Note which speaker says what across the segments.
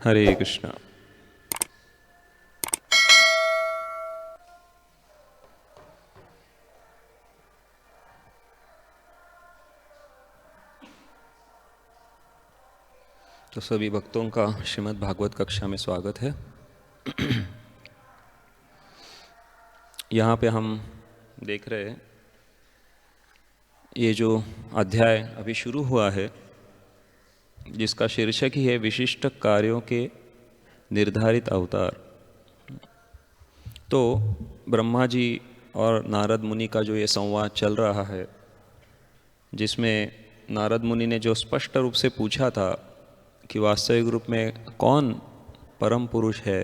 Speaker 1: हरे कृष्णा। तो सभी भक्तों का श्रीमद् भागवत कक्षा में स्वागत है। यहाँ पे हम देख रहे हैं ये जो अध्याय अभी शुरू हुआ है, जिसका शीर्षक ही है विशिष्ट कार्यों के निर्धारित अवतार। तो ब्रह्मा जी और नारद मुनि का जो ये संवाद चल रहा है, जिसमें नारद मुनि ने जो स्पष्ट रूप से पूछा था कि वास्तविक रूप में कौन परम पुरुष है,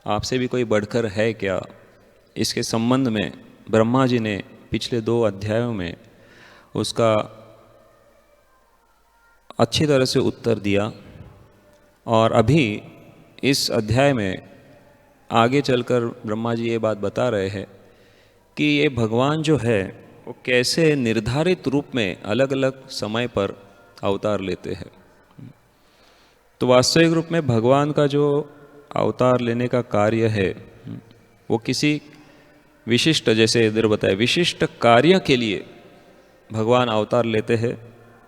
Speaker 1: आपसे भी कोई बढ़कर है क्या, इसके संबंध में ब्रह्मा जी ने पिछले 2 अध्यायों में उसका अच्छी तरह से उत्तर दिया। और अभी इस अध्याय में आगे चलकर ब्रह्मा जी ये बात बता रहे हैं कि ये भगवान जो है वो कैसे निर्धारित रूप में अलग अलग समय पर अवतार लेते हैं। तो वास्तविक रूप में भगवान का जो अवतार लेने का कार्य है वो किसी विशिष्ट, जैसे इधर बताया, विशिष्ट कार्य के लिए भगवान अवतार लेते हैं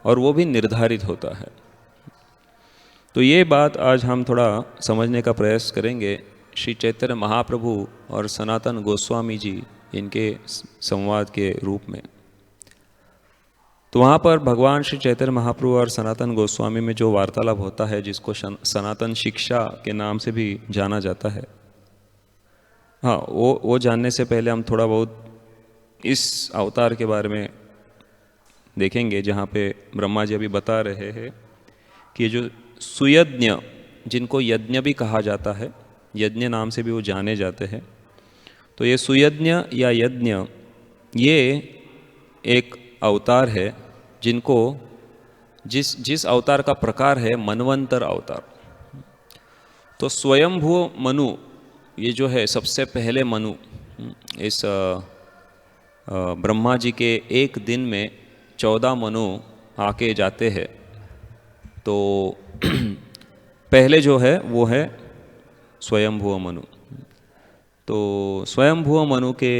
Speaker 1: और वो भी निर्धारित होता है। तो ये बात आज हम थोड़ा समझने का प्रयास करेंगे श्री चैतन्य महाप्रभु और सनातन गोस्वामी जी इनके संवाद के रूप में। तो वहाँ पर भगवान श्री चैतन्य महाप्रभु और सनातन गोस्वामी में जो वार्तालाप होता है, जिसको सनातन शिक्षा के नाम से भी जाना जाता है, हाँ, वो जानने से पहले हम थोड़ा बहुत इस अवतार के बारे में देखेंगे, जहाँ पे ब्रह्मा जी अभी बता रहे हैं कि जो सुयज्ञ, जिनको यज्ञ भी कहा जाता है, यज्ञ नाम से भी वो जाने जाते हैं, तो ये सुयज्ञ या यज्ञ ये एक अवतार है जिनको जिस अवतार का प्रकार है मनवंतर अवतार। तो स्वयंभू मनु ये जो है सबसे पहले मनु, इस ब्रह्मा जी के एक दिन में 14 मनु आके जाते हैं। तो पहले जो है वो है स्वयंभू मनु। तो स्वयंभू मनु के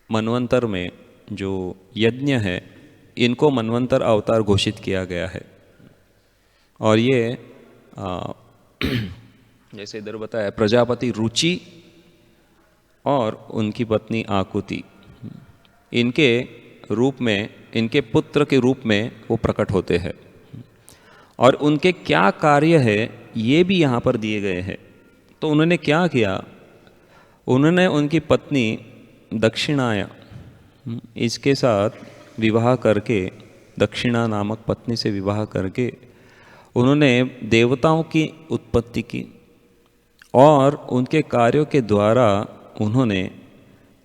Speaker 1: मनवंतर में जो यज्ञ है, इनको मनवंतर अवतार घोषित किया गया है। और ये जैसे इधर बताया, प्रजापति रुचि और उनकी पत्नी आकुति, इनके रूप में, इनके पुत्र के रूप में वो प्रकट होते हैं। और उनके क्या कार्य है ये भी यहाँ पर दिए गए हैं। तो उन्होंने क्या किया, उन्होंने उनकी पत्नी दक्षिणाया, इसके साथ विवाह करके, दक्षिणा नामक पत्नी से विवाह करके उन्होंने देवताओं की उत्पत्ति की और उनके कार्यों के द्वारा उन्होंने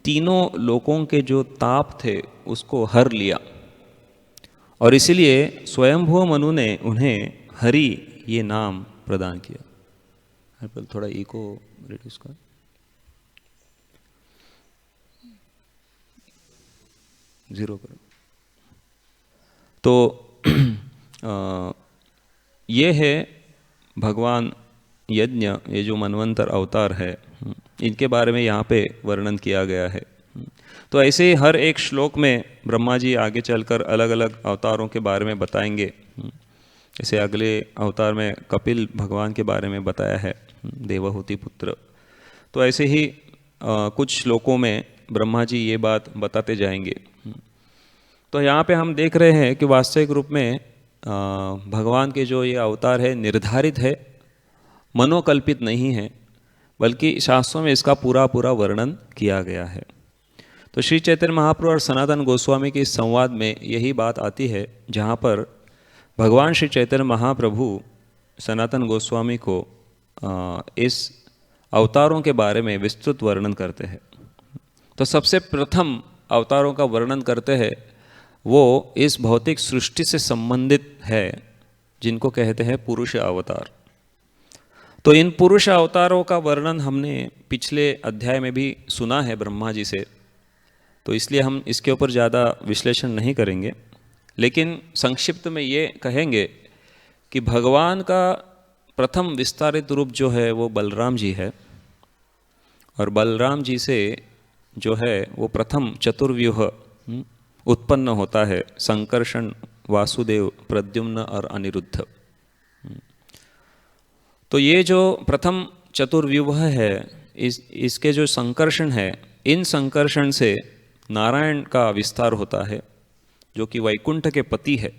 Speaker 1: तीनों लोकों के जो ताप थे उसको हर लिया। और इसलिए स्वयंभू मनु ने उन्हें हरि ये नाम प्रदान किया। थोड़ा इको रिड्यूस कर। ज़ीरो करो। तो ये है भगवान यज्ञ, ये जो मनवंतर अवतार है, इनके बारे में यहाँ पे वर्णन किया गया है। तो ऐसे ही हर एक श्लोक में ब्रह्मा जी आगे चलकर अलग अलग अवतारों के बारे में बताएंगे। जैसे अगले अवतार में कपिल भगवान के बारे में बताया है, देवहूति पुत्र। तो ऐसे ही कुछ श्लोकों में ब्रह्मा जी ये बात बताते जाएंगे। तो यहाँ पे हम देख रहे हैं कि वास्तविक रूप में भगवान के जो ये अवतार है निर्धारित है, मनोकल्पित नहीं है, बल्कि शास्त्रों में इसका पूरा वर्णन किया गया है। तो श्री चैतन्य महाप्रभु और सनातन गोस्वामी के इस संवाद में यही बात आती है, जहाँ पर भगवान श्री चैतन्य महाप्रभु सनातन गोस्वामी को इस अवतारों के बारे में विस्तृत वर्णन करते हैं। तो सबसे प्रथम अवतारों का वर्णन करते हैं, वो इस भौतिक सृष्टि से संबंधित है, जिनको कहते हैं पुरुष अवतार। तो इन पुरुष अवतारों का वर्णन हमने पिछले अध्याय में भी सुना है ब्रह्मा जी से, तो इसलिए हम इसके ऊपर ज़्यादा विश्लेषण नहीं करेंगे। लेकिन संक्षिप्त में ये कहेंगे कि भगवान का प्रथम विस्तारित रूप जो है वो बलराम जी है, और बलराम जी से जो है वो प्रथम चतुर्व्यूह उत्पन्न होता है, संकर्षण, वासुदेव, प्रद्युम्न और अनिरुद्ध। तो ये जो प्रथम चतुर्व्यूह है, इसके जो संकर्षण है, इन संकर्षण से नारायण का विस्तार होता है जो कि वैकुंठ के पति है,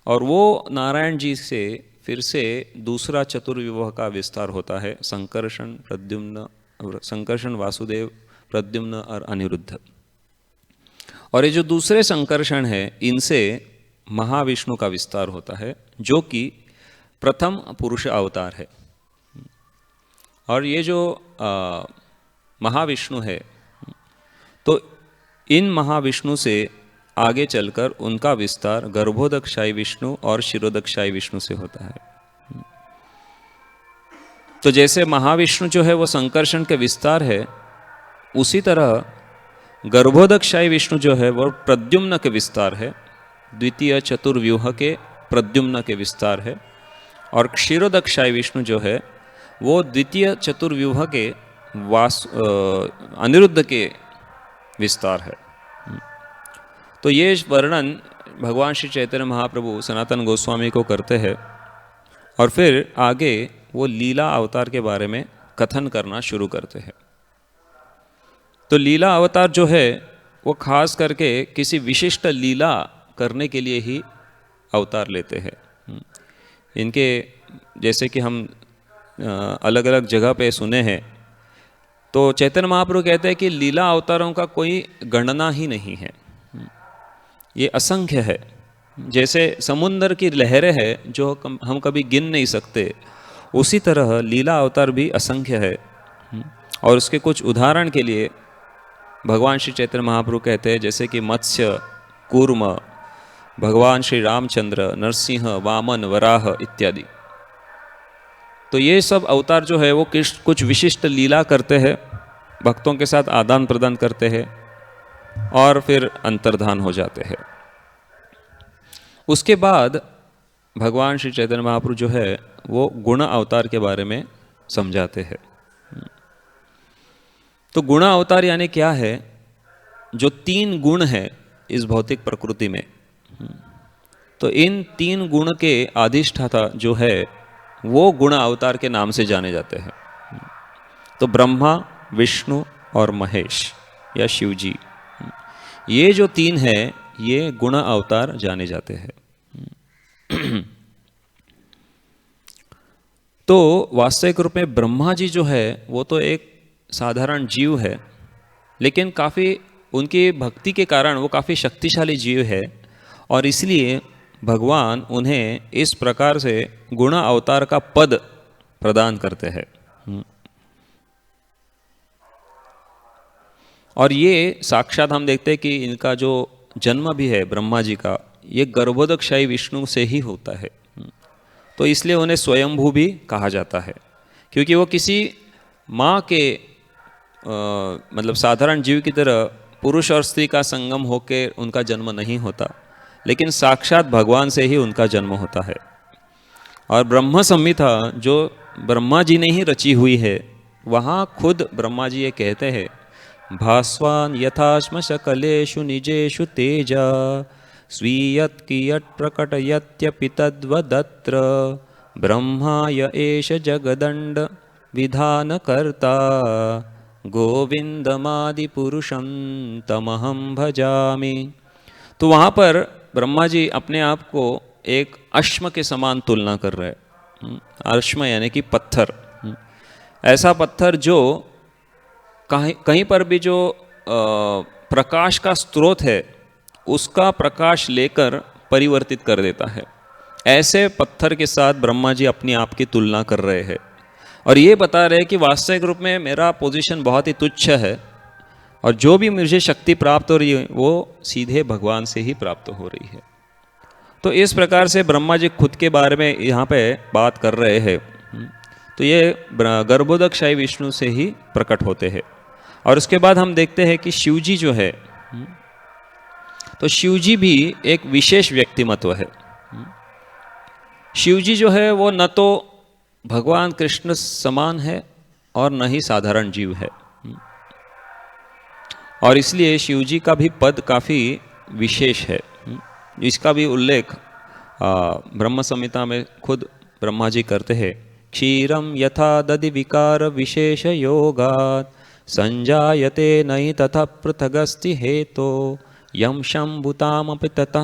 Speaker 1: और वो नारायण जी से फिर से दूसरा चतुर्व्यूह का विस्तार होता है, संकर्षण, प्रद्युम्न, संकर्षण, वासुदेव, प्रद्युम्न और अनिरुद्ध। और ये जो दूसरे संकर्षण है, इनसे महाविष्णु का विस्तार होता है जो कि प्रथम पुरुष अवतार है। और ये जो महाविष्णु है, तो इन महाविष्णु से आगे चलकर उनका विस्तार गर्भोदकशायी विष्णु और शिरोदकशायी विष्णु से होता है। तो जैसे महाविष्णु जो है वो संकर्षण के विस्तार है, उसी तरह गर्भोदकशायी विष्णु जो है वो प्रद्युम्न के विस्तार है, द्वितीय चतुर्व्यूह के प्रद्युम्न के विस्तार है। और क्षीरोदकशायी विष्णु जो है वो द्वितीय चतुर्व्यूह के अनिरुद्ध के विस्तार है। तो ये वर्णन भगवान श्री चैतन्य महाप्रभु सनातन गोस्वामी को करते हैं, और फिर आगे वो लीला अवतार के बारे में कथन करना शुरू करते हैं। तो लीला अवतार जो है वो खास करके किसी विशिष्ट लीला करने के लिए ही अवतार लेते हैं। इनके जैसे कि हम अलग अलग जगह पे सुने हैं, तो चैतन्य महाप्रभु कहते हैं कि लीला अवतारों का कोई गणना ही नहीं है, ये असंख्य है। जैसे समुद्र की लहरें हैं जो हम कभी गिन नहीं सकते, उसी तरह लीला अवतार भी असंख्य है। और उसके कुछ उदाहरण के लिए भगवान श्री चैतन्य महाप्रभु कहते हैं, जैसे कि मत्स्य, कूर्म, भगवान श्री रामचंद्र, नरसिंह, वामन, वराह इत्यादि। तो ये सब अवतार जो है वो कुछ विशिष्ट लीला करते हैं, भक्तों के साथ आदान प्रदान करते हैं और फिर अंतर्धान हो जाते हैं। उसके बाद भगवान श्री चैतन्य महाप्रभु जो है वो गुण अवतार के बारे में समझाते हैं। तो गुण अवतार यानी क्या है? जो तीन गुण है इस भौतिक प्रकृति में, तो इन तीन गुण के अधिष्ठाता जो है वो गुण अवतार के नाम से जाने जाते हैं। तो ब्रह्मा, विष्णु और महेश या शिव जी, ये जो तीन है ये गुण अवतार जाने जाते हैं। तो वास्तविक रूप में ब्रह्मा जी जो है वो तो एक साधारण जीव है, लेकिन काफ़ी उनकी भक्ति के कारण वो काफ़ी शक्तिशाली जीव है, और इसलिए भगवान उन्हें इस प्रकार से गुण अवतार का पद प्रदान करते हैं। और ये साक्षात हम देखते हैं कि इनका जो जन्म भी है ब्रह्मा जी का, ये गर्भोदकशायी विष्णु से ही होता है। तो इसलिए उन्हें स्वयंभू भी कहा जाता है, क्योंकि वो किसी माँ के मतलब साधारण जीव की तरह पुरुष और स्त्री का संगम होकर उनका जन्म नहीं होता, लेकिन साक्षात भगवान से ही उनका जन्म होता है। और ब्रह्म संहिता जो ब्रह्मा जी ने ही रची हुई है, वहाँ खुद ब्रह्मा जी ये कहते हैं, भास्वान यथाश्म सकलेषु निजेषु तेजा स्वीयत् कियत् प्रकटयत्यपि तद्वदत्र ब्रह्माय एष जगदण्ड विधानकर्ता गोविंदमादि पुरुषं तमहं भजामि। तो वहाँ पर ब्रह्मा जी अपने आप को एक अश्म के समान तुलना कर रहे हैं। अश्म यानी कि पत्थर, ऐसा पत्थर जो कहीं पर भी जो प्रकाश का स्रोत है उसका प्रकाश लेकर परिवर्तित कर देता है। ऐसे पत्थर के साथ ब्रह्मा जी अपनी आप की तुलना कर रहे हैं, और ये बता रहे हैं कि वास्तविक रूप में मेरा पोजीशन बहुत ही तुच्छ है, और जो भी मुझे शक्ति प्राप्त हो रही है वो सीधे भगवान से ही प्राप्त हो रही है। तो इस प्रकार से ब्रह्मा जी खुद के बारे में यहाँ पे बात कर रहे हैं। तो ये गर्भोदकशायी विष्णु से ही प्रकट होते हैं। और उसके बाद हम देखते हैं कि शिव जी जो है, तो शिव जी भी एक विशेष व्यक्तिमत्व है। शिव जी जो है वो न तो भगवान कृष्ण समान है और न ही साधारण जीव है। और इसलिए शिव जी का भी पद काफ़ी विशेष है। इसका भी उल्लेख ब्रह्म संहिता में खुद ब्रह्मा जी करते हैं। क्षीरम यथा दधि विकार विशेष योगात् संजायते नई तथा पृथगस्ति हेतो यम शंभुतामपि तथा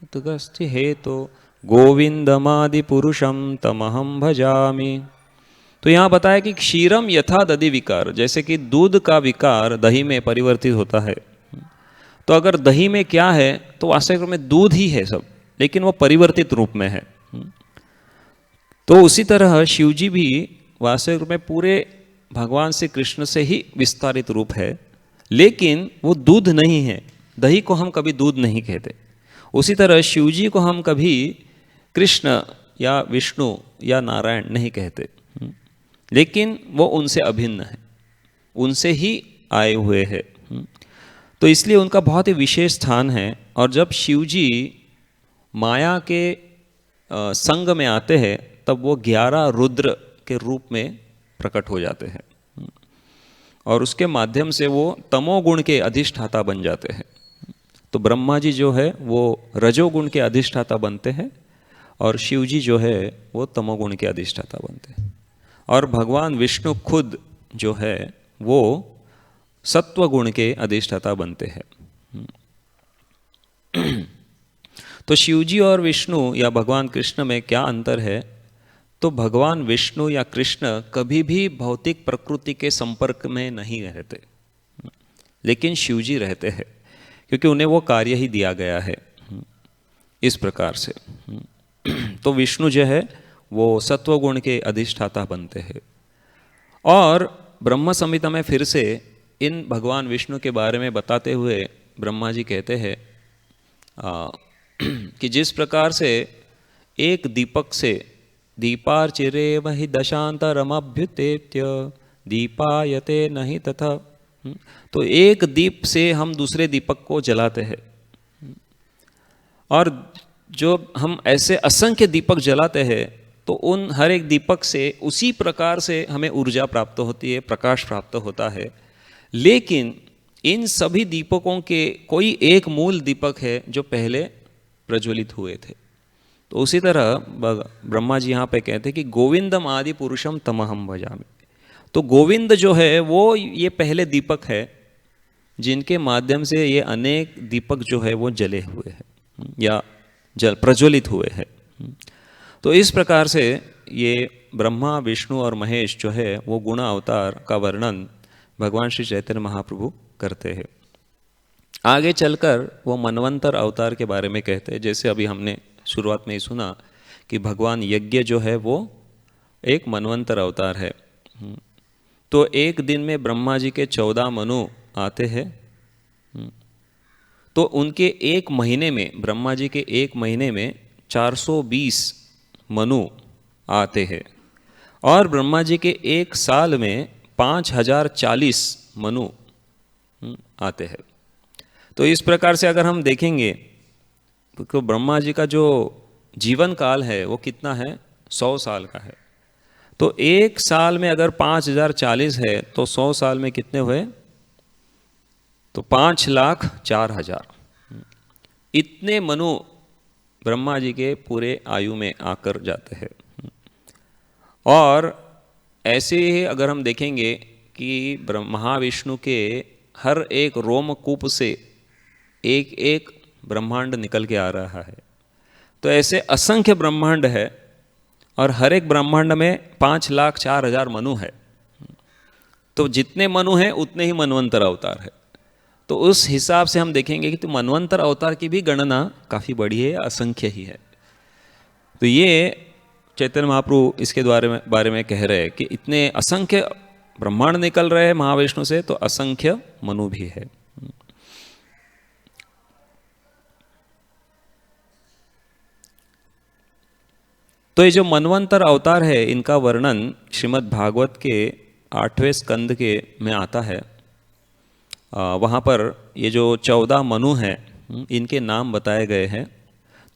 Speaker 1: पृथगस्ति हेतो गोविंदमादि पुरुषम तमहम भजामि। तो यहाँ बताया कि क्षीरम यथा दधि विकार, जैसे कि दूध का विकार दही में परिवर्तित होता है। तो अगर दही में क्या है तो वास्तविक में दूध ही है सब, लेकिन वो परिवर्तित रूप में है। तो उसी तरह शिव जी भी वास्तविक रूप में पूरे भगवान श्री कृष्ण से ही विस्तारित रूप है, लेकिन वो दूध नहीं है। दही को हम कभी दूध नहीं कहते। उसी तरह शिव जी को हम कभी कृष्ण या विष्णु या नारायण नहीं कहते, लेकिन वो उनसे अभिन्न है, उनसे ही आए हुए हैं। तो इसलिए उनका बहुत ही विशेष स्थान है। और जब शिव जी माया के संग में आते हैं तब वो 11 रुद्र के रूप में प्रकट हो जाते हैं, और उसके माध्यम से वो तमोगुण के अधिष्ठाता बन जाते हैं। तो ब्रह्मा जी जो है वो रजोगुण के अधिष्ठाता बनते हैं, और शिव जी जो है वो तमोगुण के अधिष्ठाता बनते हैं। और भगवान विष्णु खुद जो है वो सत्वगुण के अधिष्ठाता बनते हैं। तो शिव जी और विष्णु या भगवान कृष्ण में क्या अंतर है? तो भगवान विष्णु या कृष्ण कभी भी भौतिक प्रकृति के संपर्क में नहीं रहते, लेकिन शिव जी रहते हैं, क्योंकि उन्हें वो कार्य ही दिया गया है इस प्रकार से। तो विष्णु जो है वो सत्वगुण के अधिष्ठाता बनते हैं। और ब्रह्म संहिता में फिर से इन भगवान विष्णु के बारे में बताते हुए ब्रह्मा जी कहते हैं कि जिस प्रकार से एक दीपक से दीपार्चिरे वही दशांतरमभ्युतेत्य दीपायते नहीं तथा, तो एक दीप से हम दूसरे दीपक को जलाते हैं, और जो हम ऐसे असंख्य दीपक जलाते हैं तो उन हर एक दीपक से उसी प्रकार से हमें ऊर्जा प्राप्त होती है, प्रकाश प्राप्त होता है। लेकिन इन सभी दीपकों के कोई एक मूल दीपक है जो पहले प्रज्वलित हुए थे। तो उसी तरह ब्रह्मा जी यहाँ पे कहते हैं कि गोविंदम आदि पुरुषम तमहम भजामि। तो गोविंद जो है वो ये पहले दीपक है जिनके माध्यम से ये अनेक दीपक जो है वो जले हुए हैं या प्रज्वलित हुए हैं। तो इस प्रकार से ये ब्रह्मा विष्णु और महेश जो है वो गुण अवतार का वर्णन भगवान श्री चैतन्य महाप्रभु करते हैं। आगे चलकर वो मनवंतर अवतार के बारे में कहते हैं। जैसे अभी हमने शुरुआत में ही सुना कि भगवान यज्ञ जो है वो एक मनवंतर अवतार है। तो एक दिन में ब्रह्मा जी के 14 मनु आते हैं, तो उनके एक महीने में, ब्रह्मा जी के एक महीने में 420 मनु आते हैं, और ब्रह्मा जी के एक साल में 5040 मनु आते हैं। तो इस प्रकार से अगर हम देखेंगे तो ब्रह्मा जी का जो जीवन काल है वो कितना है? 100 साल का है। तो एक साल में अगर 5040 है तो 100 साल में कितने हुए? तो 5,04,000। इतने मनु ब्रह्मा जी के पूरे आयु में आकर जाते हैं। और ऐसे ही अगर हम देखेंगे कि महाविष्णु के हर एक रोमकूप से एक एक ब्रह्मांड निकल के आ रहा है। तो ऐसे असंख्य ब्रह्मांड है, और हर एक ब्रह्मांड में 5,04,000 मनु है। तो जितने मनु हैं उतने ही मनवंतर अवतार है। तो उस हिसाब से हम देखेंगे कि तो मनवंतर अवतार की भी गणना काफ़ी बड़ी है, असंख्य ही है। तो ये चैतन्य महाप्रभु इसके बारे में कह रहे हैं कि इतने असंख्य ब्रह्मांड निकल रहे हैं महाविष्णु से, तो असंख्य मनु भी है। तो ये जो मनवंतर अवतार है इनका वर्णन श्रीमद् भागवत के 8वें स्कंद के में आता है। वहाँ पर ये जो 14 मनु हैं इनके नाम बताए गए हैं।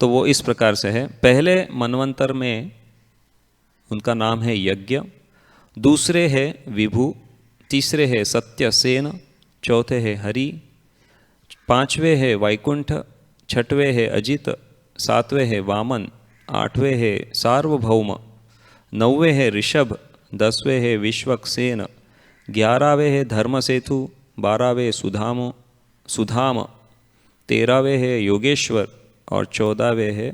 Speaker 1: तो वो इस प्रकार से है। पहले मनवंतर में उनका नाम है यज्ञ, दूसरे है विभु, तीसरे है सत्यसेन, चौथे है हरि, पांचवें है वैकुंठ, छठवें है अजित, सातवें है वामन, आठवें है सार्वभौम, नौवें है ऋषभ, दसवें है विश्वक्सेन, 11वें है धर्मसेतु, 12वें सुधाम, 13वें है योगेश्वर और 14वें है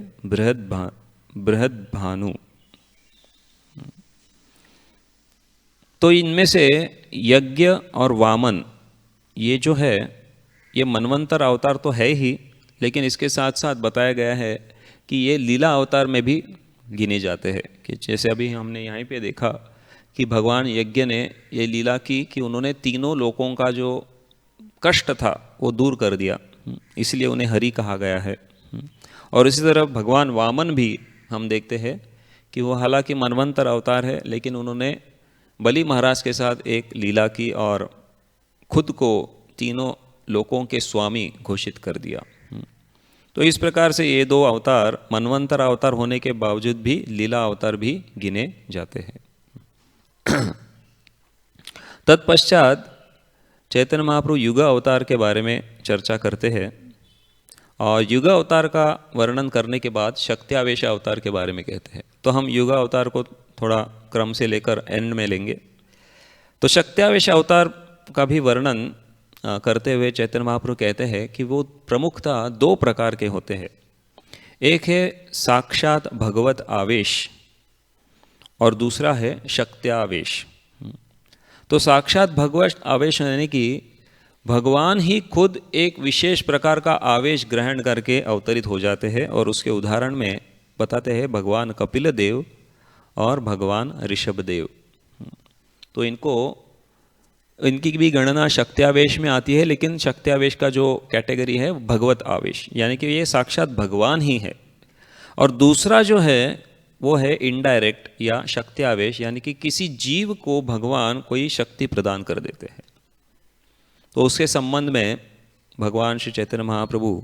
Speaker 1: बृहद्भानु। तो इनमें से यज्ञ और वामन ये जो है ये मनवंतर अवतार तो है ही, लेकिन इसके साथ साथ बताया गया है कि ये लीला अवतार में भी गिने जाते हैं। कि जैसे अभी हमने यहाँ पे देखा कि भगवान यज्ञ ने ये लीला की कि उन्होंने तीनों लोगों का जो कष्ट था वो दूर कर दिया, इसलिए उन्हें हरि कहा गया है। और इसी तरह भगवान वामन भी हम देखते हैं कि वो हालांकि मनवंतर अवतार है, लेकिन उन्होंने बलि महाराज के साथ एक लीला की और खुद को तीनों लोकों के स्वामी घोषित कर दिया। तो इस प्रकार से ये दो अवतार मनवंतर अवतार होने के बावजूद भी लीला अवतार भी गिने जाते हैं। तत्पश्चात चैतन्य महाप्रभु युग अवतार के बारे में चर्चा करते हैं और युग अवतार का वर्णन करने के बाद शक्त्यावेश अवतार के बारे में कहते हैं। तो हम युग अवतार को थोड़ा क्रम से लेकर एंड में लेंगे। तो शक्त्यावेश अवतार का भी वर्णन करते हुए चैतन्य महाप्रभु कहते हैं कि वो प्रमुखतः दो प्रकार के होते हैं। एक है साक्षात भगवत आवेश और दूसरा है शक्त्यावेश। तो साक्षात भगवत आवेश यानी कि भगवान ही खुद एक विशेष प्रकार का आवेश ग्रहण करके अवतरित हो जाते हैं। और उसके उदाहरण में बताते हैं भगवान कपिल देव और भगवान ऋषभ देव। तो इनकी भी गणना शक्त्यावेश में आती है, लेकिन शक्त्यावेश का जो कैटेगरी है भगवत आवेश, यानी कि ये साक्षात भगवान ही है। और दूसरा जो है वो है इनडायरेक्ट या शक्त्यावेश, यानी कि किसी जीव को भगवान कोई शक्ति प्रदान कर देते हैं। तो उसके संबंध में भगवान श्री चैतन्य महाप्रभु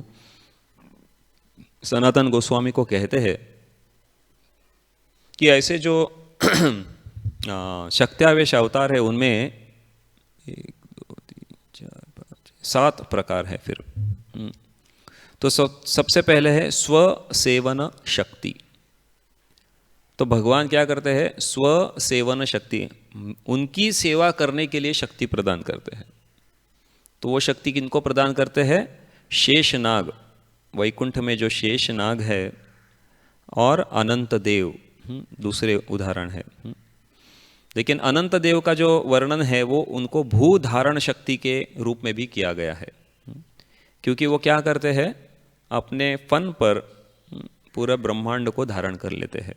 Speaker 1: सनातन गोस्वामी को कहते हैं कि ऐसे जो शक्त्यावेश अवतार है उनमें 1 2 3 4 5 7 प्रकार है। फिर तो सबसे पहले है स्वसेवन शक्ति। तो भगवान क्या करते हैं? स्वसेवन शक्ति, उनकी सेवा करने के लिए शक्ति प्रदान करते हैं। तो वो शक्ति किनको प्रदान करते हैं? शेषनाग, वैकुंठ में जो शेषनाग है, और अनंत देव दूसरे उदाहरण है। लेकिन अनंत देव का जो वर्णन है वो उनको भू धारण शक्ति के रूप में भी किया गया है, क्योंकि वो क्या करते हैं? अपने फन पर पूरा ब्रह्मांड को धारण कर लेते हैं।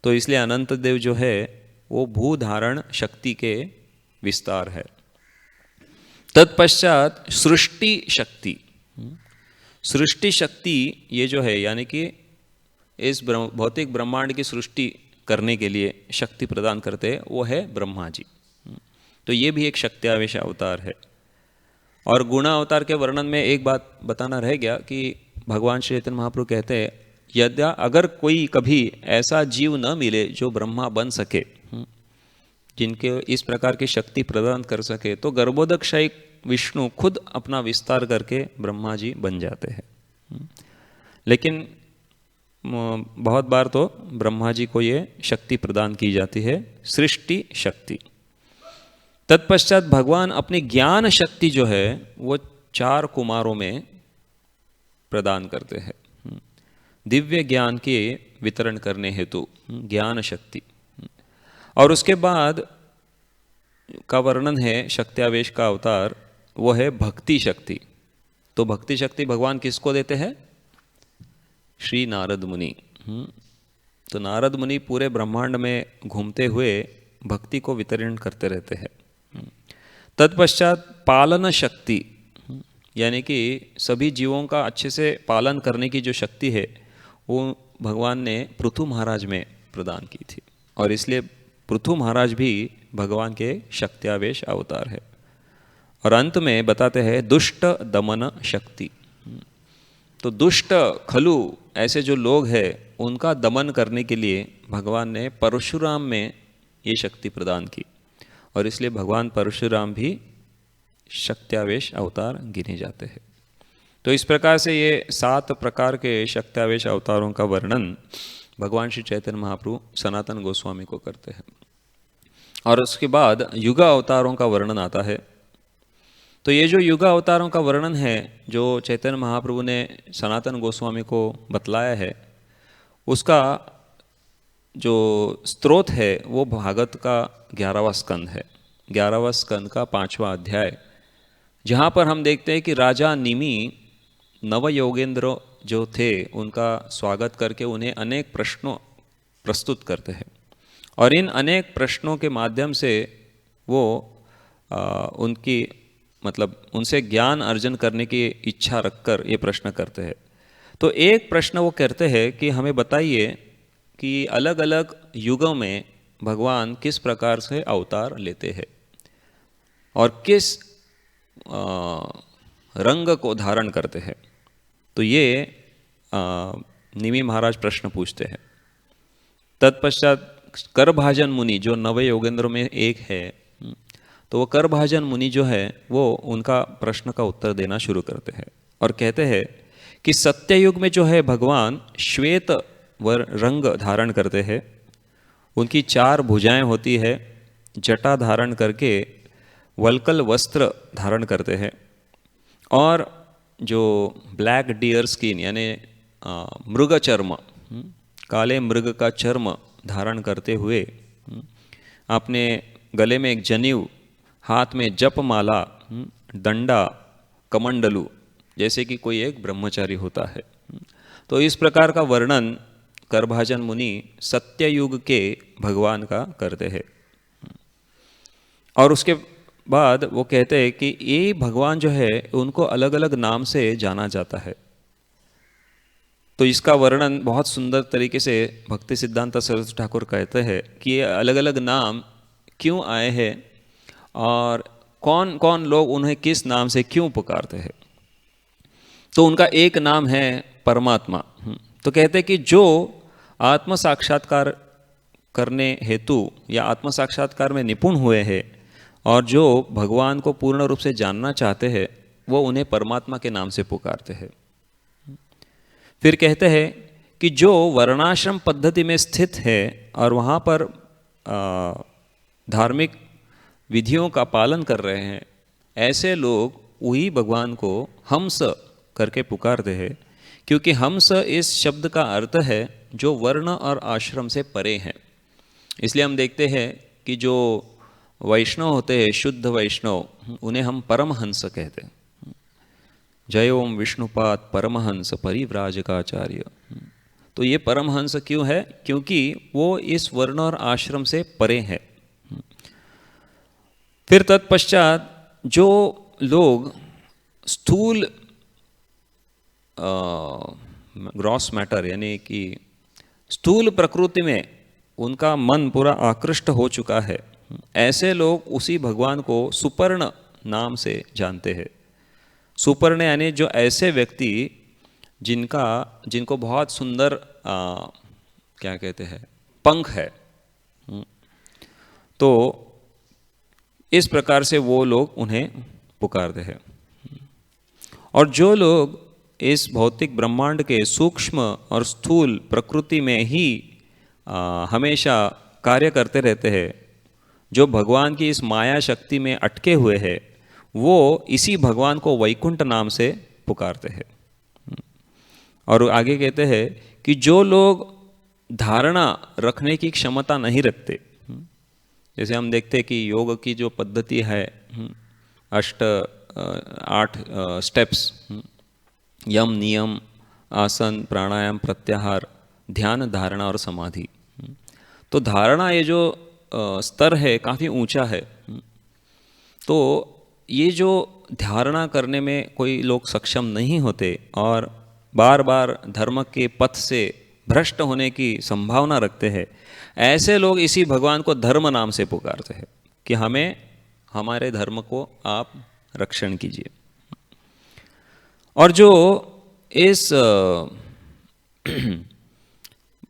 Speaker 1: तो इसलिए अनंत देव जो है वो भू धारण शक्ति के विस्तार है। तत्पश्चात सृष्टि शक्ति। सृष्टि शक्ति ये जो है, यानी कि इस भौतिक ब्रह्मांड की सृष्टि करने के लिए शक्ति प्रदान करते हैं, वो है ब्रह्मा जी। तो ये भी एक शक्त्यावेश अवतार है। और गुणा अवतार के वर्णन में एक बात बताना रह गया कि भगवान श्री चैतन्य महाप्रभु कहते हैं, यदि अगर कोई कभी ऐसा जीव न मिले जो ब्रह्मा बन सके, जिनके इस प्रकार की शक्ति प्रदान कर सके, तो गर्भोदकशाही विष्णु खुद अपना विस्तार करके ब्रह्मा जी बन जाते हैं। लेकिन बहुत बार तो ब्रह्मा जी को ये शक्ति प्रदान की जाती है, सृष्टि शक्ति। तत्पश्चात भगवान अपनी ज्ञान शक्ति जो है वो 4 कुमारों में प्रदान करते हैं, दिव्य ज्ञान के वितरण करने हेतु ज्ञान शक्ति। और उसके बाद का वर्णन है शक्त्यावेश का अवतार, वो है भक्ति शक्ति। तो भक्ति शक्ति भगवान किसको देते हैं? श्री नारद मुनि। तो नारद मुनि पूरे ब्रह्मांड में घूमते हुए भक्ति को वितरण करते रहते हैं। तत्पश्चात पालन शक्ति, यानी कि सभी जीवों का अच्छे से पालन करने की जो शक्ति है वो भगवान ने पृथु महाराज में प्रदान की थी, और इसलिए पृथु महाराज भी भगवान के शक्त्यावेश अवतार है। और अंत में बताते हैं दुष्ट दमन शक्ति। तो दुष्ट खलु ऐसे जो लोग हैं उनका दमन करने के लिए भगवान ने परशुराम में ये शक्ति प्रदान की, और इसलिए भगवान परशुराम भी शक्त्यावेश अवतार गिने जाते हैं। तो इस प्रकार से ये 7 प्रकार के शक्त्यावेश अवतारों का वर्णन भगवान श्री चैतन्य महाप्रभु सनातन गोस्वामी को करते हैं। और उसके बाद युगा अवतारों का वर्णन आता है। तो ये जो युगा अवतारों का वर्णन है जो चैतन्य महाप्रभु ने सनातन गोस्वामी को बतलाया है, उसका जो स्रोत है वो भागवत का 11वां स्कंद है, 11वां स्कंद का 5वां अध्याय, जहाँ पर हम देखते हैं कि राजा निमि नव योगेंद्र जो थे उनका स्वागत करके उन्हें अनेक प्रश्नों प्रस्तुत करते हैं, और इन अनेक प्रश्नों के माध्यम से वो उनकी उनसे ज्ञान अर्जन करने की इच्छा रखकर ये प्रश्न करते हैं। तो एक प्रश्न वो करते हैं कि हमें बताइए कि अलग अलग युगों में भगवान किस प्रकार से अवतार लेते हैं और किस रंग को धारण करते हैं। तो ये निमि महाराज प्रश्न पूछते हैं। तत्पश्चात करभाजन मुनि जो नवे योगेंद्र में एक है, तो वो करभाजन मुनि जो है वो उनका प्रश्न का उत्तर देना शुरू करते हैं और कहते हैं कि सत्ययुग में जो है भगवान श्वेत रंग धारण करते हैं, उनकी 4 भुजाएं होती है, जटा धारण करके वल्कल वस्त्र धारण करते हैं, और जो ब्लैक डियर स्किन यानी मृग चर्म, काले मृग का चर्म धारण करते हुए अपने गले में एक जनेऊ, हाथ में जप माला, दंडा, कमंडलू, जैसे कि कोई एक ब्रह्मचारी होता है। तो इस प्रकार का वर्णन करभाजन मुनि सत्ययुग के भगवान का करते हैं। और उसके बाद वो कहते हैं कि ये भगवान जो है उनको अलग अलग नाम से जाना जाता है। तो इसका वर्णन बहुत सुंदर तरीके से भक्ति सिद्धांत सरस्वती ठाकुर कहते हैं कि ये अलग अलग नाम क्यों आए हैं और कौन कौन लोग उन्हें किस नाम से क्यों पुकारते हैं। तो उनका एक नाम है परमात्मा। तो कहते हैं कि जो आत्म साक्षात्कार करने हेतु या आत्म साक्षात्कार में निपुण हुए हैं और जो भगवान को पूर्ण रूप से जानना चाहते हैं, वो उन्हें परमात्मा के नाम से पुकारते हैं। फिर कहते हैं कि जो वर्णाश्रम पद्धति में स्थित है और वहाँ पर धार्मिक विधियों का पालन कर रहे हैं, ऐसे लोग वही भगवान को हंस करके पुकारते हैं, क्योंकि हंस इस शब्द का अर्थ है जो वर्ण और आश्रम से परे हैं। इसलिए हम देखते हैं कि जो वैष्णव होते हैं, शुद्ध वैष्णव, उन्हें हम परमहंस कहते हैं। जय ओम विष्णुपाद परमहंस परिव्राजकाचार्य। तो ये परमहंस क्यों है? क्योंकि वो इस वर्ण और आश्रम से परे है। फिर तत्पश्चात जो लोग स्थूल ग्रॉस मैटर यानी कि स्थूल प्रकृति में उनका मन पूरा आकृष्ट हो चुका है, ऐसे लोग उसी भगवान को सुपर्ण नाम से जानते हैं। सुपर्ण यानी जो ऐसे व्यक्ति जिनको बहुत सुंदर क्या कहते हैं, पंख है। तो इस प्रकार से वो लोग उन्हें पुकारते हैं। और जो लोग इस भौतिक ब्रह्मांड के सूक्ष्म और स्थूल प्रकृति में ही हमेशा कार्य करते रहते हैं, जो भगवान की इस माया शक्ति में अटके हुए हैं, वो इसी भगवान को वैकुंठ नाम से पुकारते हैं। और आगे कहते हैं कि जो लोग धारणा रखने की क्षमता नहीं रखते, जैसे हम देखते हैं कि योग की जो पद्धति है 8 स्टेप्स, यम, नियम, आसन, प्राणायाम, प्रत्याहार, ध्यान, धारणा और समाधि। तो धारणा ये जो स्तर है काफ़ी ऊंचा है। तो ये जो धारणा करने में कोई लोग सक्षम नहीं होते और बार बार धर्म के पथ से भ्रष्ट होने की संभावना रखते हैं, ऐसे लोग इसी भगवान को धर्म नाम से पुकारते हैं कि हमें हमारे धर्म को आप रक्षण कीजिए। और जो इस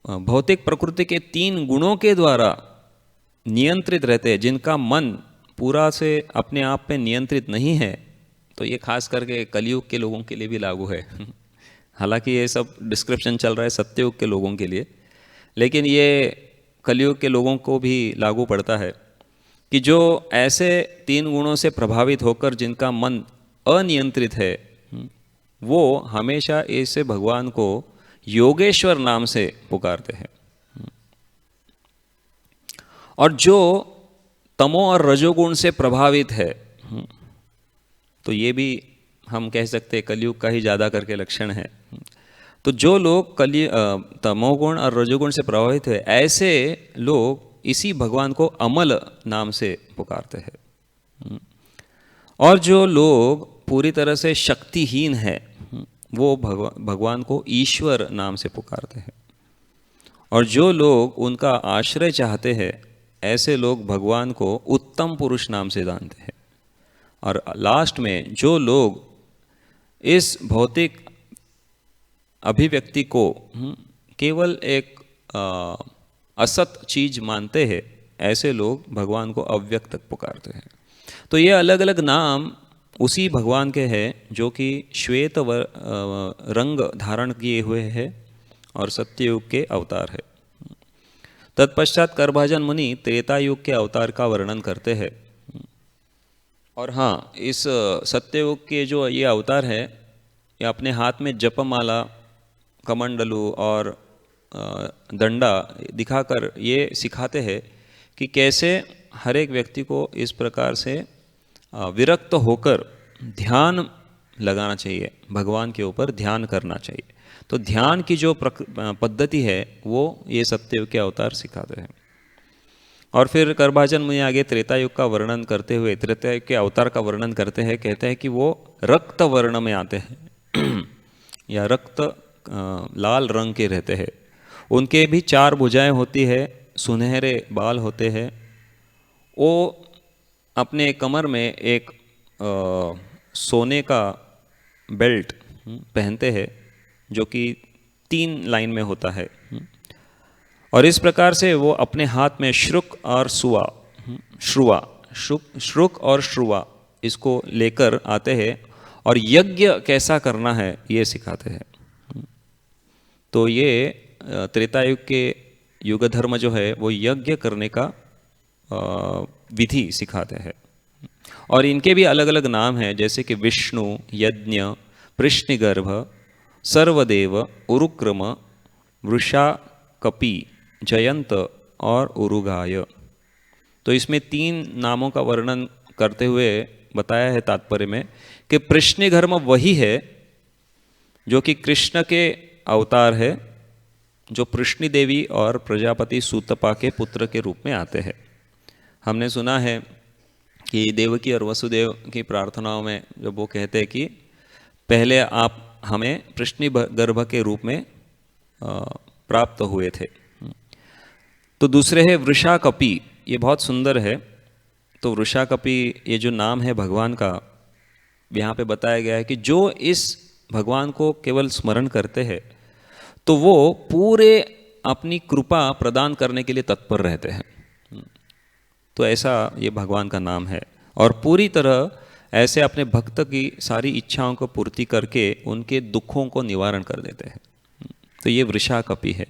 Speaker 1: भौतिक प्रकृति के 3 गुणों के द्वारा नियंत्रित रहते हैं, जिनका मन पूरा से अपने आप पे नियंत्रित नहीं है, तो ये खास करके कलयुग के लोगों के लिए भी लागू है। हालांकि ये सब डिस्क्रिप्शन चल रहा है सत्ययुग के लोगों के लिए, लेकिन ये कलयुग के लोगों को भी लागू पड़ता है कि जो ऐसे 3 गुणों से प्रभावित होकर जिनका मन अनियंत्रित है, वो हमेशा ऐसे भगवान को योगेश्वर नाम से पुकारते हैं। और जो तमो और रजोगुण से प्रभावित है, तो ये भी हम कह सकते हैं कलयुग का ही ज़्यादा करके लक्षण है। तो जो लोग तमोगुण और रजोगुण से प्रभावित है, ऐसे लोग इसी भगवान को अमल नाम से पुकारते हैं। और जो लोग पूरी तरह से शक्तिहीन है, वो भगवान को ईश्वर नाम से पुकारते हैं। और जो लोग उनका आश्रय चाहते हैं, ऐसे लोग भगवान को उत्तम पुरुष नाम से जानते हैं। और लास्ट में जो लोग इस भौतिक अभिव्यक्ति को केवल एक असत चीज मानते हैं, ऐसे लोग भगवान को अव्यक्त पुकारते हैं। तो ये अलग अलग नाम उसी भगवान के हैं जो कि श्वेत रंग धारण किए हुए हैं और सत्ययुग के अवतार है। तत्पश्चात करभाजन मुनि त्रेता युग के अवतार का वर्णन करते हैं। और हाँ, इस सत्ययुग के जो ये अवतार है, ये अपने हाथ में जपमाला, कमंडलू और दंडा दिखाकर ये सिखाते हैं कि कैसे हर एक व्यक्ति को इस प्रकार से विरक्त होकर ध्यान लगाना चाहिए, भगवान के ऊपर ध्यान करना चाहिए। तो ध्यान की जो पद्धति है वो ये सत्ययुग के अवतार सिखाते हैं। और फिर करभाजन मुनि आगे त्रेता युग का वर्णन करते हुए त्रेता युग के अवतार का वर्णन करते हैं। कहते हैं कि वो रक्त वर्ण में आते हैं या रक्त लाल रंग के रहते हैं। उनके भी 4 भुजाएं होती है, सुनहरे बाल होते हैं। वो अपने कमर में एक सोने का बेल्ट पहनते हैं जो कि 3 लाइन में होता है। और इस प्रकार से वो अपने हाथ में श्रुक और श्रुक और श्रुवा इसको लेकर आते हैं और यज्ञ कैसा करना है ये सिखाते हैं। तो ये त्रेता युग के युग धर्म जो है वो यज्ञ करने का विधि सिखाते हैं। और इनके भी अलग अलग नाम हैं, जैसे कि विष्णु, यज्ञ, पृश्निगर्भ, सर्वदेव, उरुक्रम, वृषा, कपि, जयंत और उरुगाय। तो इसमें 3 नामों का वर्णन करते हुए बताया है तात्पर्य में कि पृश्निगर्भ वही है जो कि कृष्ण के अवतार है, जो पृश्नि देवी और प्रजापति सूतपा के पुत्र के रूप में आते हैं। हमने सुना है कि देवकी और वसुदेव की प्रार्थनाओं में जब वो कहते हैं कि पहले आप हमें पृश्नि गर्भ के रूप में प्राप्त हुए थे। तो दूसरे है वृषाकपि, ये बहुत सुंदर है। तो वृषाकपि ये जो नाम है भगवान का, यहाँ पे बताया गया है कि जो इस भगवान को केवल स्मरण करते हैं तो वो पूरे अपनी कृपा प्रदान करने के लिए तत्पर रहते हैं। तो ऐसा ये भगवान का नाम है और पूरी तरह ऐसे अपने भक्त की सारी इच्छाओं को पूर्ति करके उनके दुखों को निवारण कर देते हैं। तो ये वृषाकपि है।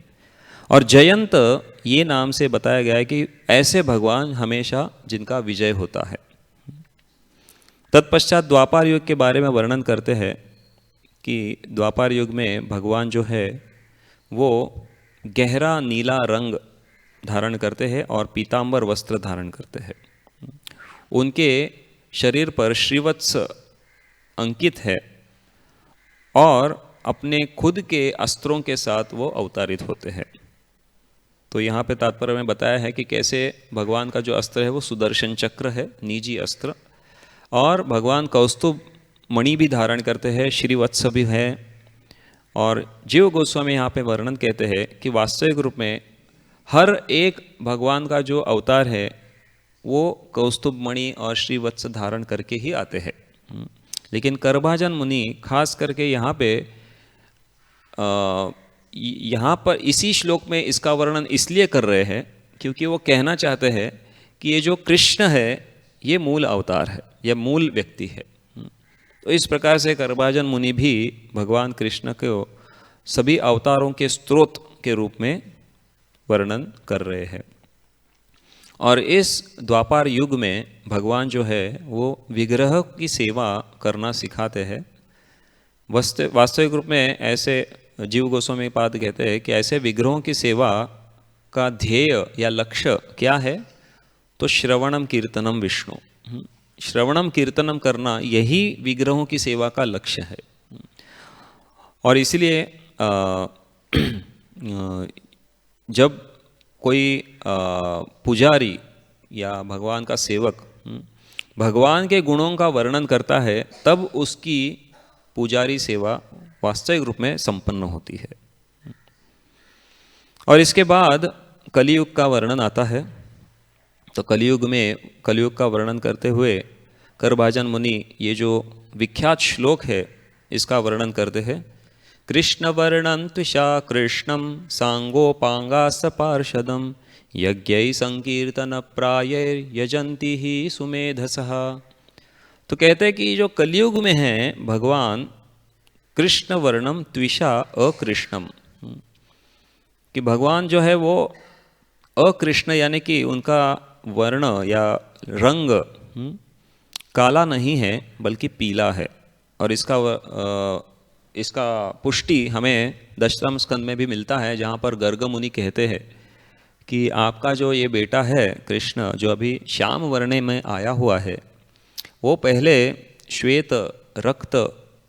Speaker 1: और जयंत ये नाम से बताया गया है कि ऐसे भगवान हमेशा जिनका विजय होता है। तत्पश्चात द्वापर युग के बारे में वर्णन करते हैं कि द्वापर युग में भगवान जो है वो गहरा नीला रंग धारण करते हैं और पीतांबर वस्त्र धारण करते हैं। उनके शरीर पर श्रीवत्स अंकित है और अपने खुद के अस्त्रों के साथ वो अवतारित होते हैं। तो यहाँ पे तात्पर्य में बताया है कि कैसे भगवान का जो अस्त्र है वो सुदर्शन चक्र है, निजी अस्त्र, और भगवान कौस्तुभ मणि भी धारण करते हैं, श्रीवत्स भी है। और जीव गोस्वामी यहाँ पे वर्णन कहते हैं कि वास्तविक रूप में हर एक भगवान का जो अवतार है वो कौस्तुभ मणि और श्रीवत्स धारण करके ही आते हैं। लेकिन करभाजन मुनि खास करके यहाँ पे यहाँ पर इसी श्लोक में इसका वर्णन इसलिए कर रहे हैं क्योंकि वो कहना चाहते हैं कि ये जो कृष्ण है ये मूल अवतार है, यह मूल व्यक्ति है। तो इस प्रकार से करभाजन मुनि भी भगवान कृष्ण को सभी अवतारों के स्रोत के रूप में वर्णन कर रहे हैं। और इस द्वापार युग में भगवान जो है वो विग्रह की सेवा करना सिखाते हैं। वास्तविक रूप में ऐसे जीव गोस्वामी पाद कहते हैं कि ऐसे विग्रहों की सेवा का ध्येय या लक्ष्य क्या है, तो श्रवणम कीर्तनम विष्णु, श्रवणम कीर्तनम करना यही विग्रहों की सेवा का लक्ष्य है। और इसलिए जब कोई पुजारी या भगवान का सेवक भगवान के गुणों का वर्णन करता है तब उसकी पुजारी सेवा वास्तविक रूप में संपन्न होती है। और इसके बाद कलियुग का वर्णन आता है। तो कलियुग का वर्णन करते हुए करभाजन मुनि ये जो विख्यात श्लोक है इसका वर्णन करते हैं। कृष्ण वर्णन त्विषा कृष्णम सांगोपांगास पार्षदम यज्ञै संकीर्तन प्रायैर यजंती ही सुमेधसः। तो कहते हैं कि जो कलियुग में है भगवान कृष्ण वर्णम त्विषा अकृष्णम, कि भगवान जो है वो अकृष्ण यानी कि उनका वर्ण या रंग काला नहीं है बल्कि पीला है। और इसका पुष्टि हमें दशम स्कंद में भी मिलता है, जहाँ पर गर्ग मुनि कहते हैं कि आपका जो ये बेटा है कृष्ण जो अभी श्याम वर्णे में आया हुआ है वो पहले श्वेत, रक्त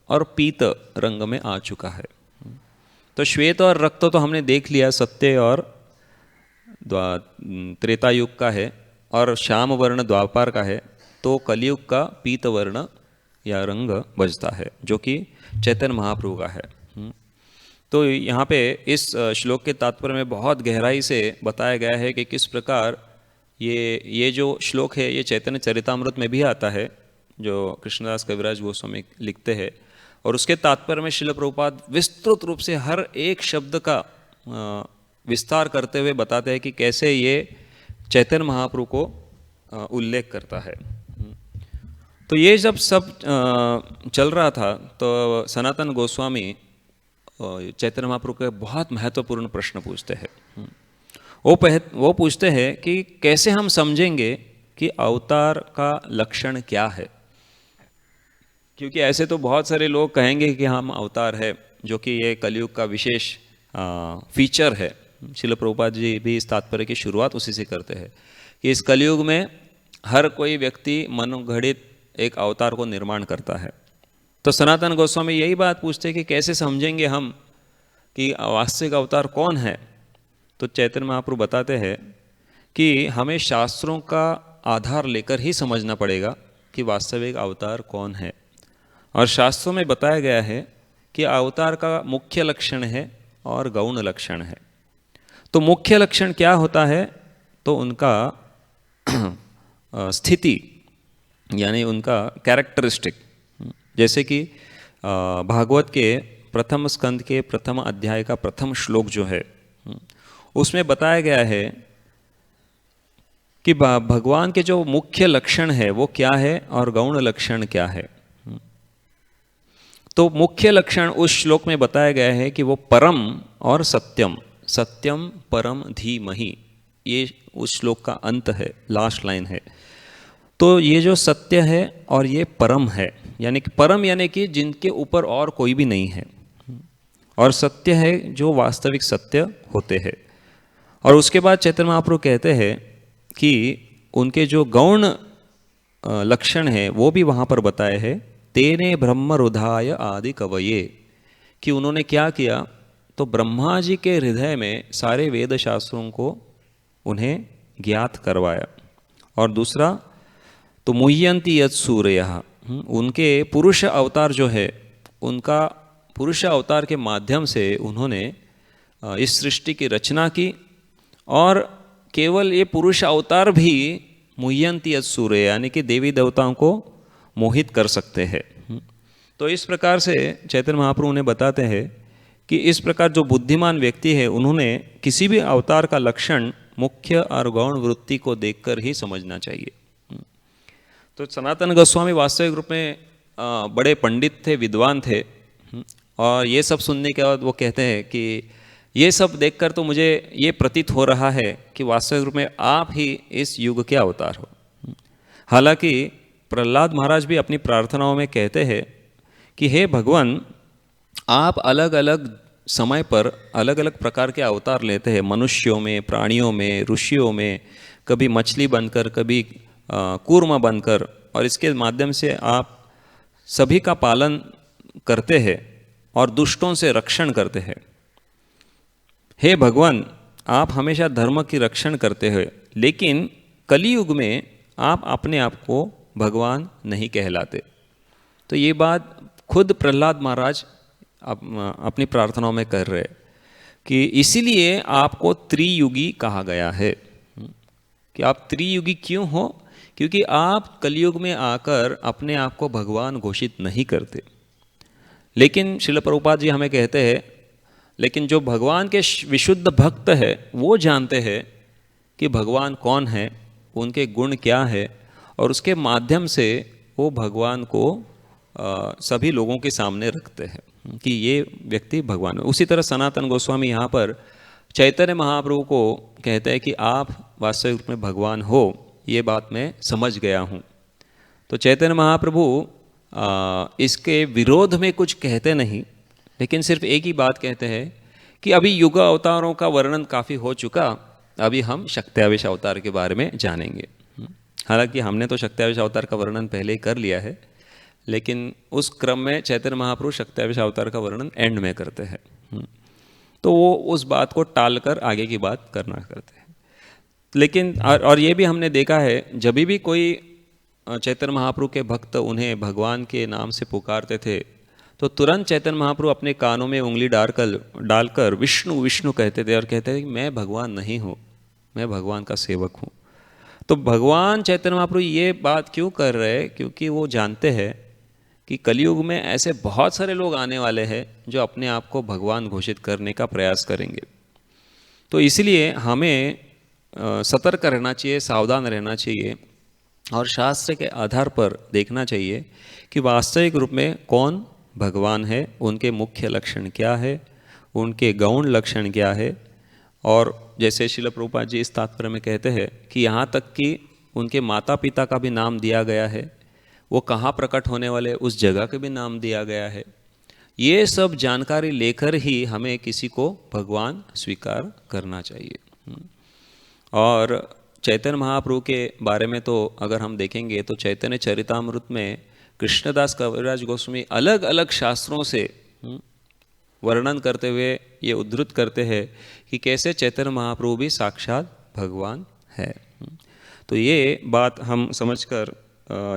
Speaker 1: और पीत रंग में आ चुका है। तो श्वेत और रक्त तो हमने देख लिया सत्य और त्रेता युग का है, और श्याम वर्ण द्वापार का है। तो कलियुग का पीत वर्ण या रंग बजता है जो कि चैतन्य महाप्रभु का है। तो यहाँ पे इस श्लोक के तात्पर्य में बहुत गहराई से बताया गया है कि किस प्रकार ये जो श्लोक है ये चैतन्य चरितामृत में भी आता है जो कृष्णदास कविराज गोस्वामी लिखते हैं। और उसके तात्पर्य में श्रील प्रभुपाद विस्तृत रूप से हर एक शब्द का विस्तार करते हुए बताते हैं कि कैसे ये चैतन्य महाप्रभु को उल्लेख करता है। तो ये जब सब चल रहा था तो सनातन गोस्वामी चैतन्य महाप्रभु के बहुत महत्वपूर्ण प्रश्न पूछते हैं। वो पूछते हैं कि कैसे हम समझेंगे कि अवतार का लक्षण क्या है, क्योंकि ऐसे तो बहुत सारे लोग कहेंगे कि हम अवतार है, जो कि ये कलियुग का विशेष फीचर है। श्रील प्रभुपाद जी भी इस तात्पर्य की शुरुआत उसी से करते हैं कि इस कलियुग में हर कोई व्यक्ति मनोघड़ित एक अवतार को निर्माण करता है। तो सनातन गोस्वामी यही बात पूछते हैं कि कैसे समझेंगे हम कि वास्तविक अवतार कौन है। तो चैतन्य महाप्रभु बताते हैं कि हमें शास्त्रों का आधार लेकर ही समझना पड़ेगा कि वास्तविक अवतार कौन है। और शास्त्रों में बताया गया है कि अवतार का मुख्य लक्षण है और गौण लक्षण है। तो मुख्य लक्षण क्या होता है, तो उनका स्थिति यानी उनका कैरेक्टरिस्टिक। जैसे कि भागवत के प्रथम स्कंद के प्रथम अध्याय का प्रथम श्लोक जो है उसमें बताया गया है कि भगवान के जो मुख्य लक्षण है वो क्या है और गौण लक्षण क्या है। तो मुख्य लक्षण उस श्लोक में बताया गया है कि वो परम और सत्यम, सत्यम परम धीमहि, ये उस श्लोक का अंत है, लास्ट लाइन है। तो ये जो सत्य है और ये परम है, यानी कि परम यानी कि जिनके ऊपर और कोई भी नहीं है, और सत्य है जो वास्तविक सत्य होते हैं। और उसके बाद चैतन्य महाप्रभु कहते हैं कि उनके जो गौण लक्षण है वो भी वहाँ पर बताए हैं। तेने ब्रह्म रुधाय आदि कवये, कि उन्होंने क्या किया, तो ब्रह्मा जी के हृदय में सारे वेद शास्त्रों को उन्हें ज्ञात करवाया। और दूसरा तो मुह्यंती यत् सूर्यः, उनके पुरुष अवतार जो है उनका पुरुष अवतार के माध्यम से उन्होंने इस सृष्टि की रचना की। और केवल ये पुरुष अवतार भी मुह्यंती यत् सूर्य यानी कि देवी देवताओं को मोहित कर सकते हैं। तो इस प्रकार से चैतन्य महाप्रभु ने बताते हैं कि इस प्रकार जो बुद्धिमान व्यक्ति है उन्होंने किसी भी अवतार का लक्षण मुख्य और गौण वृत्ति को देखकर ही समझना चाहिए। तो सनातन गोस्वामी वास्तविक रूप में बड़े पंडित थे, विद्वान थे, और ये सब सुनने के बाद वो कहते हैं कि ये सब देखकर तो मुझे ये प्रतीत हो रहा है कि वास्तविक रूप में आप ही इस युग के अवतार हो। हालांकि प्रहलाद महाराज भी अपनी प्रार्थनाओं में कहते हैं कि हे भगवान, आप अलग अलग समय पर अलग अलग प्रकार के अवतार लेते हैं, मनुष्यों में, प्राणियों में, ऋषियों में, कभी मछली बनकर, कभी कूर्म बनकर, और इसके माध्यम से आप सभी का पालन करते हैं और दुष्टों से रक्षण करते हैं। हे भगवान, आप हमेशा धर्म की रक्षण करते हैं, लेकिन कलियुग में आप अपने आप को भगवान नहीं कहलाते। तो ये बात खुद प्रहलाद महाराज अपनी प्रार्थनाओं में कर रहे हैं कि इसीलिए आपको त्रियुगी कहा गया है। कि आप त्रियुगी क्यों हो? क्योंकि आप कलियुग में आकर अपने आप को भगवान घोषित नहीं करते। लेकिन श्रील प्रभुपाद जी हमें कहते हैं, लेकिन जो भगवान के विशुद्ध भक्त है वो जानते हैं कि भगवान कौन है, उनके गुण क्या है, और उसके माध्यम से वो भगवान को सभी लोगों के सामने रखते हैं कि ये व्यक्ति भगवान है। उसी तरह सनातन गोस्वामी यहाँ पर चैतन्य महाप्रभु को कहते हैं कि आप वास्तविक रूप में भगवान हो, ये बात मैं समझ गया हूँ। तो चैतन्य महाप्रभु इसके विरोध में कुछ कहते नहीं, लेकिन सिर्फ एक ही बात कहते हैं कि अभी युग अवतारों का वर्णन काफ़ी हो चुका, अभी हम शक्त्यावेश अवतार के बारे में जानेंगे। हालांकि हमने तो शक्त्यावेश अवतार का वर्णन पहले ही कर लिया है, लेकिन उस क्रम में चैतन्य महाप्रभु शक्त्यावेश अवतार का वर्णन एंड में करते हैं। तो वो उस बात को टालकर आगे की बात करना करते हैं। लेकिन और ये भी हमने देखा है, जब भी कोई चैतन्य महाप्रभु के भक्त उन्हें भगवान के नाम से पुकारते थे तो तुरंत चैतन्य महाप्रभु अपने कानों में उंगली डालकर विष्णु विष्णु कहते थे और कहते थे कि मैं भगवान नहीं हूँ, मैं भगवान का सेवक हूँ। तो भगवान चैतन्य महाप्रभु ये बात क्यों कर रहे हैं? क्योंकि वो जानते हैं कि कलयुग में ऐसे बहुत सारे लोग आने वाले हैं जो अपने आप को भगवान घोषित करने का प्रयास करेंगे। तो इसलिए हमें सतर्क रहना चाहिए, सावधान रहना चाहिए, और शास्त्र के आधार पर देखना चाहिए कि वास्तविक रूप में कौन भगवान है, उनके मुख्य लक्षण क्या है, उनके गौण लक्षण क्या है। और जैसे श्रील प्रभुपाद जी इस तात्पर्य में कहते हैं कि यहाँ तक कि उनके माता पिता का भी नाम दिया गया है, वो कहाँ प्रकट होने वाले उस जगह के भी नाम दिया गया है। ये सब जानकारी लेकर ही हमें किसी को भगवान स्वीकार करना चाहिए। और चैतन्य महाप्रभु के बारे में तो अगर हम देखेंगे तो चैतन्य चरितामृत में कृष्णदास कविराज गोस्वामी अलग अलग शास्त्रों से वर्णन करते हुए ये उद्धृत करते हैं कि कैसे चैतन्य महाप्रभु भी साक्षात भगवान है। तो ये बात हम समझकर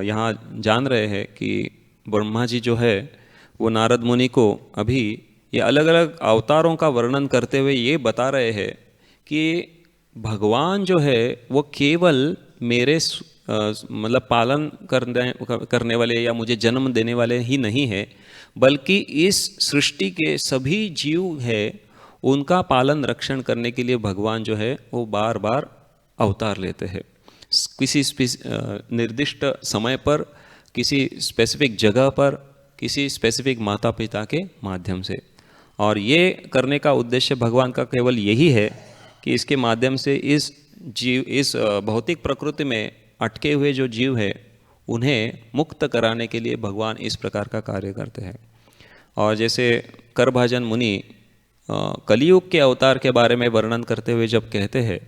Speaker 1: यहाँ जान रहे हैं कि ब्रह्मा जी जो है वो नारद मुनि को अभी ये अलग अलग अवतारों का वर्णन करते हुए ये बता रहे हैं कि भगवान जो है वो केवल मेरे मतलब पालन करने वाले या मुझे जन्म देने वाले ही नहीं है, बल्कि इस सृष्टि के सभी जीव है उनका पालन रक्षण करने के लिए भगवान जो है वो बार बार अवतार लेते हैं, किसी निर्दिष्ट समय पर, किसी स्पेसिफिक जगह पर, किसी स्पेसिफिक माता पिता के माध्यम से। और ये करने का उद्देश्य भगवान का केवल यही है कि इसके माध्यम से इस भौतिक प्रकृति में अटके हुए जो जीव है उन्हें मुक्त कराने के लिए भगवान इस प्रकार का कार्य करते हैं। और जैसे करभाजन मुनि कलियुग के अवतार के बारे में वर्णन करते हुए जब कहते हैं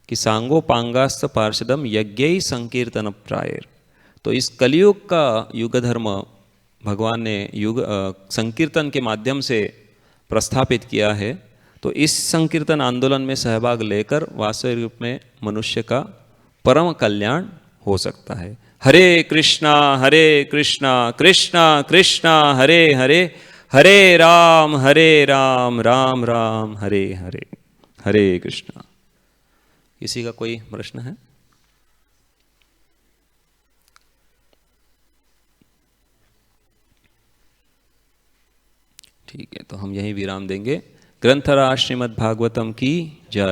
Speaker 1: कि सांगो पांगास्त पार्षदम यज्ञ संकीर्तन प्रायर, तो इस कलियुग का युग धर्म भगवान ने संकीर्तन के माध्यम से प्रस्थापित किया है। तो इस संकीर्तन आंदोलन में सहभाग लेकर वास्तविक रूप में मनुष्य का परम कल्याण हो सकता है। हरे कृष्णा कृष्णा कृष्णा हरे हरे, हरे राम राम राम हरे हरे, हरे कृष्णा। किसी का कोई प्रश्न है? ठीक है, तो हम यहीं विराम देंगे। ग्रंथराज श्रीमद् भागवतम की जय।